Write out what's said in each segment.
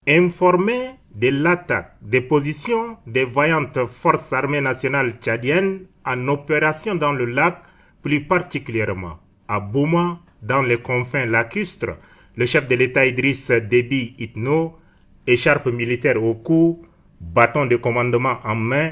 Informé de l'attaque des positions des vaillantes forces armées nationales tchadiennes en opération dans le lac, plus particulièrement à Bouma, dans les confins lacustres, le chef de l'État Idriss Déby Itno, écharpe militaire au cou, bâton de commandement en main,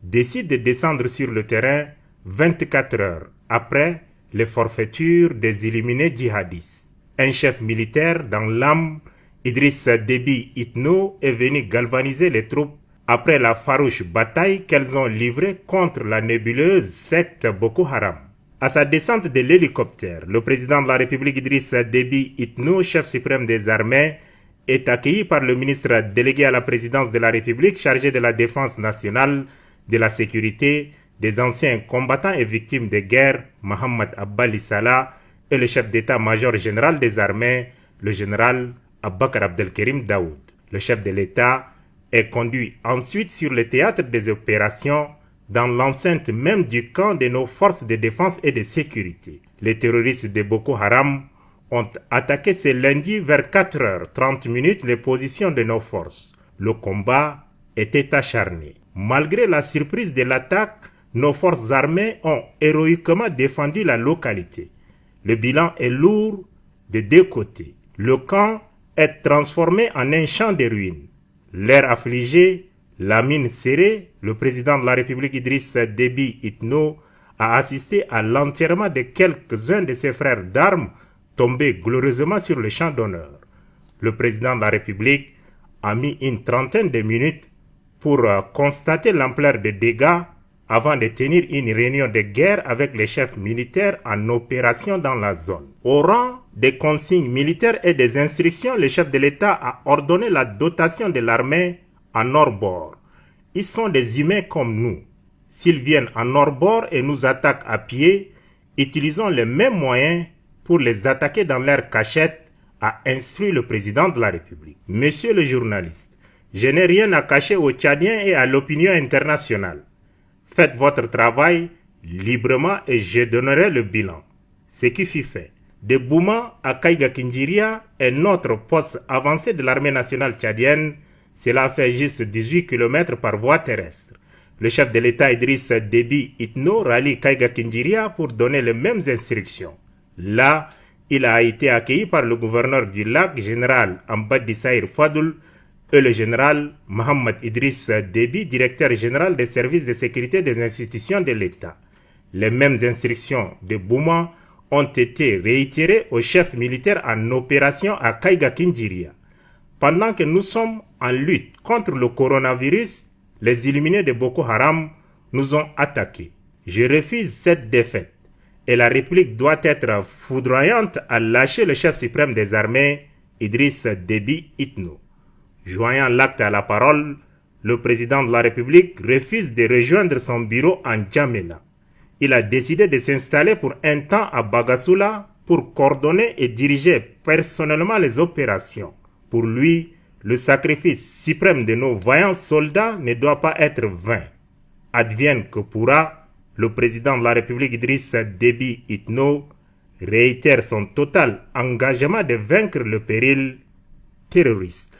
décide de descendre sur le terrain 24 heures après les forfaitures des illuminés djihadistes. Un chef militaire dans l'âme, Idriss Déby Itno est venu galvaniser les troupes après la farouche bataille qu'elles ont livrée contre la nébuleuse secte Boko Haram. À sa descente de l'hélicoptère, le président de la République Idriss Déby Itno, chef suprême des armées, est accueilli par le ministre délégué à la présidence de la République chargé de la défense nationale, de la sécurité, des anciens combattants et victimes de guerre, Mohamed Abbali Salah, et le chef d'état-major général des armées, le général Abakar Abdelkerim Daoud. Le chef de l'État est conduit ensuite sur le théâtre des opérations dans l'enceinte même du camp de nos forces de défense et de sécurité. Les terroristes de Boko Haram ont attaqué ce lundi vers 4h30 les positions de nos forces. Le combat était acharné. Malgré la surprise de l'attaque, nos forces armées ont héroïquement défendu la localité. Le bilan est lourd de deux côtés. Le camp est transformé en un champ de ruines. L'air affligé, la mine serrée, le président de la République Idriss Déby Itno a assisté à l'enterrement de quelques-uns de ses frères d'armes tombés glorieusement sur le champ d'honneur. Le président de la République a mis une trentaine de minutes pour constater l'ampleur des dégâts avant de tenir une réunion de guerre avec les chefs militaires en opération dans la zone. Au rang des consignes militaires et des instructions, le chef de l'État a ordonné la dotation de l'armée en hors-bord. Ils sont des humains comme nous. S'ils viennent en hors-bord et nous attaquent à pied, utilisons les mêmes moyens pour les attaquer dans leur cachette, a instruit le président de la République. Monsieur le journaliste, je n'ai rien à cacher aux Tchadiens et à l'opinion internationale. Faites votre travail librement et je donnerai le bilan. Ce qui fut fait. De Bouma à Kaiga-Kinjiria, un autre poste avancé de l'armée nationale tchadienne, cela fait juste 18 km par voie terrestre. Le chef de l'État Idriss Déby Itno rallie Kaiga-Kinjiria pour donner les mêmes instructions. Là, il a été accueilli par le gouverneur du lac, général Ambadi Saïr Fadoul, et le général Mohamed Idriss Déby, directeur général des services de sécurité des institutions de l'État. Les mêmes instructions de Bouma ont été réitérées au chef militaire en opération à Kaiga-Kinjiria. Pendant que nous sommes en lutte contre le coronavirus, les illuminés de Boko Haram nous ont attaqués. Je refuse cette défaite et la République doit être foudroyante à lâcher le chef suprême des armées, Idriss Déby Itno. Joignant l'acte à la parole, le président de la République refuse de rejoindre son bureau en Djamena. Il a décidé de s'installer pour un temps à Bagassoula pour coordonner et diriger personnellement les opérations. Pour lui, le sacrifice suprême de nos vaillants soldats ne doit pas être vain. Advienne que pourra, le président de la République Idriss Déby Itno réitère son total engagement de vaincre le péril terroriste.